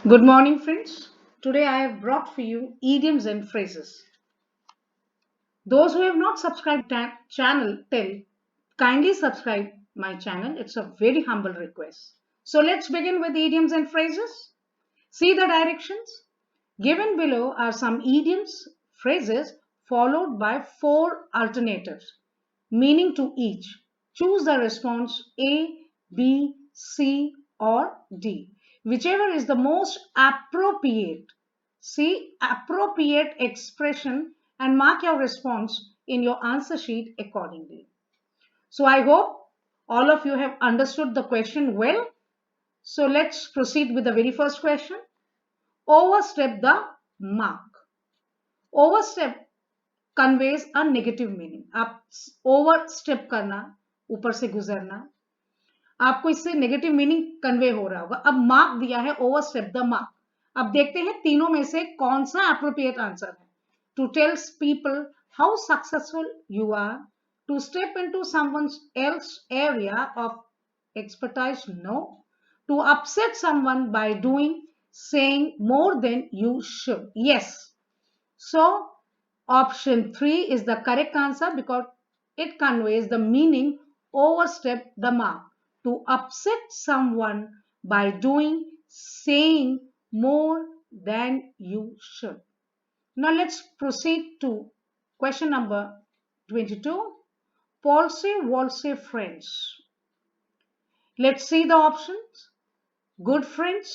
Good morning, friends. Today I have brought for you idioms and phrases. Those who have not subscribed to channel, kindly subscribe my channel. It's a very humble request. So let's begin with idioms and phrases. See the directions. Given below are some idioms, phrases followed by four alternatives, meaning to each. Choose the response A, B, C, or D, whichever is the most appropriate. See appropriate expression and mark your response in your answer sheet accordingly. So I hope all of you have understood the question well. So let's proceed with the very first question. Overstep the mark. Overstep conveys a negative meaning. आप overstep करना, ऊपर से गुजरना, आपको इससे negative meaning convey हो रहा होगा. अब मार्क दिया है ओवरस्टेप द मार्क. अब देखते हैं तीनों में से कौन सा एप्रोप्रिएट आंसर है. To tells people how successful you are, to step into someone else area of expertise, no. To upset someone by saying more than you should, yes. So option 3 is the correct answer because it conveys the meaning overstep the mark, to upset someone by saying more than you should. Now let's proceed to question number 22. Polse Walse friends. Let's see the options. Good friends?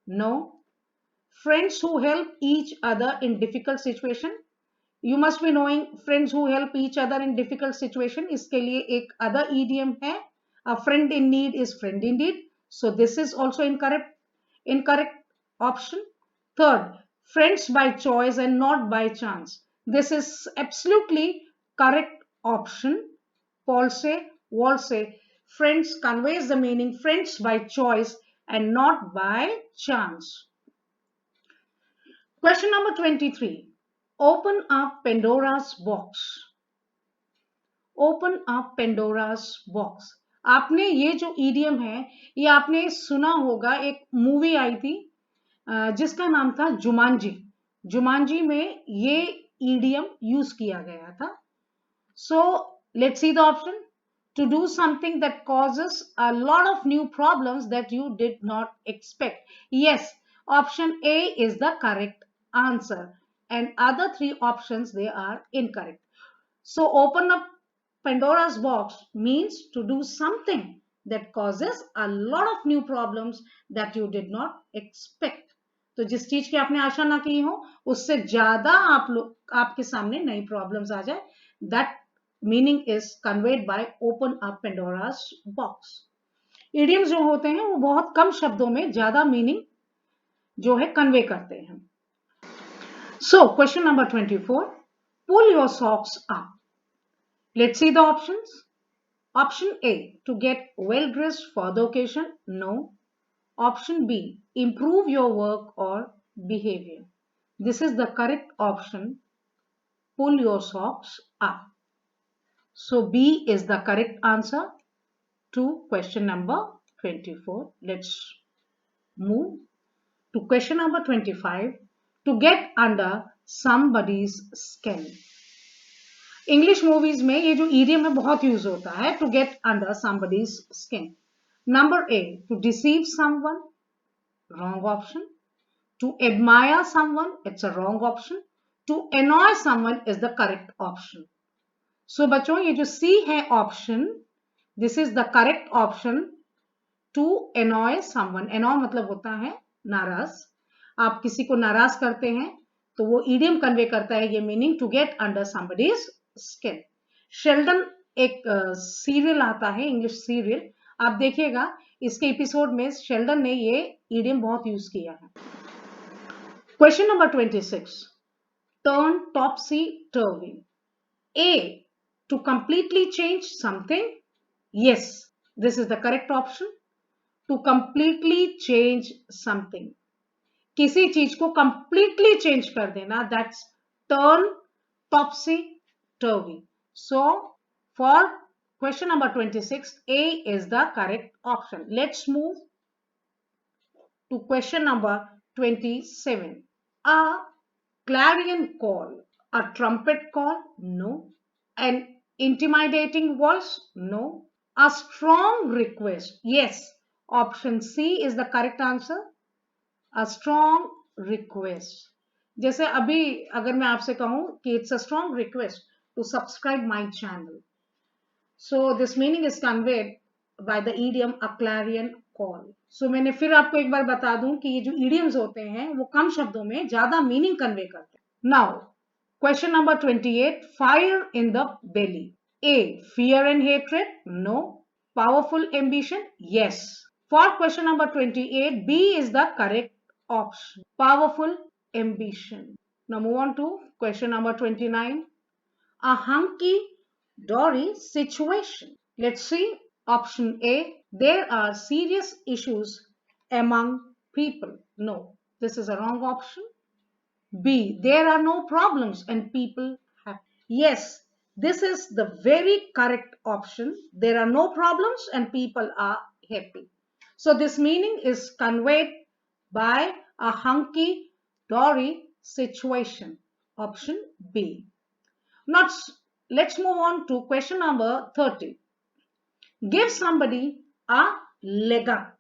No. Friends who help each other in difficult situation. You must be knowing friends who help each other in difficult situation. इसके लिए एक other idiom है. A friend in need is friend indeed. So this is also incorrect option. Third, friends by choice and not by chance. This is absolutely correct option. Paul say, Wall say, friends conveys the meaning friends by choice and not by chance. Question number 23. Open up Pandora's box. Open up Pandora's box. आपने ये जो idiom है ये आपने सुना होगा. एक movie आई थी जिसका नाम था जुमांजी. जुमांजी में ये ईडियम यूज किया गया था. So let's see the option. To do something that causes a lot of new problems that you did not expect. Yes, option A is the correct answer and other three options they are incorrect. So open up Pandora's box means to do something that causes a lot of new problems that you did not expect. तो जिस चीज की आपने आशा ना की हो उससे ज्यादा आपके सामने नई प्रॉब्लम्स आ जाए, that meaning is conveyed by open up Pandora's box. idioms जो होते हैं वो बहुत कम शब्दों में ज्यादा मीनिंग जो है कन्वे करते हैं. So question number 24. Pull your socks up. Let's see the options. Option A, to get well dressed for the occasion, no. Option B, improve your work or behavior. This is the correct option. Pull your socks up. So B is the correct answer to question number 24. Let's move to question number 25. To get under somebody's skin. English movies में ये जो idiom है बहुत use होता है. To get under somebody's skin. Number A, to deceive someone, wrong option. To admire someone, it's a wrong option. To annoy someone is the correct option. So बच्चों ये जो सी है option, this is the correct option. To annoy someone. Annoy मतलब होता है नाराज. आप किसी को नाराज करते हैं तो वो ईडियम कन्वे करता है ये meaning, to get under somebody's skin. Sheldon एक सीरियल आता है, इंग्लिश सीरियल. आप देखिएगा इसके एपिसोड में शेल्डन ने ये ईडियम बहुत यूज किया है. Question number 26. Turn topsy turvy. A, to completely change something. Yes, this is the correct option. To completely change something. किसी चीज को कंप्लीटली चेंज कर देना, that's turn topsy turvy. So for question number 26, A is the correct option. Let's move to question number 27. A clarion call, a trumpet call? No. An intimidating voice? No. A strong request? Yes. Option C is the correct answer. A strong request. जैसे अभी अगर मैं आपसे कहूं कि it's a strong request to subscribe my channel. So this meaning is conveyed by the idiom a clarion call. So मैंने फिर आपको एक बार बता दूं कि ये जो idioms होते हैं वो कम शब्दों में ज्यादा meaning convey करते हैं. Now, question number 28. Fire in the belly. A. Fear and hatred? No. Powerful ambition? Yes. For question number 28, B is the correct option. Powerful ambition. Now move on to question number 29. A hunky-dory situation. Let's see. Option A. There are serious issues among people. No, this is a wrong option. B. There are no problems and people happy. Yes, this is the very correct option. There are no problems and people are happy. So this meaning is conveyed by a hunky-dory situation. Option B. Now let's move on to question number 30. Give somebody a leg up.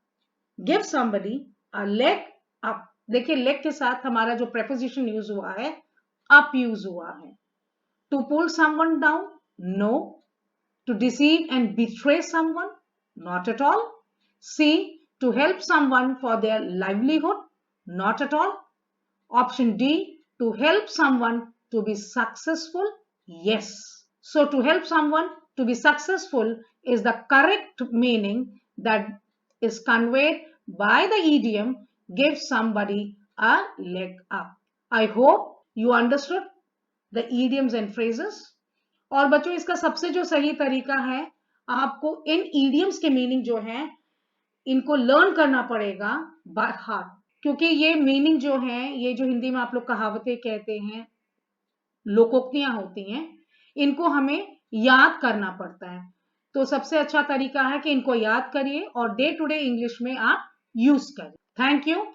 Give somebody a leg up. देखिए leg के साथ हमारा जो preposition use हुआ है up use हुआ है. To pull someone down? No. To deceive and betray someone? Not at all. C. To help someone for their livelihood? Not at all. Option D. To help someone to be successful? Yes. So to help someone to be successful is the correct meaning that is conveyed by the idiom give somebody a leg up. I hope you understood the idioms and phrases. और बच्चों इसका सबसे जो सही तरीका है आपको इन idioms के मीनिंग जो है इनको लर्न करना पड़ेगा बाय हार्ट, क्योंकि ये मीनिंग जो है ये जो हिंदी में आप लोग कहावतें कहते हैं, लोकोक्तियां होती हैं, इनको हमें याद करना पड़ता है. तो सबसे अच्छा तरीका है कि इनको याद करिए और डे टू डे इंग्लिश में आप यूज करिए. Thank you.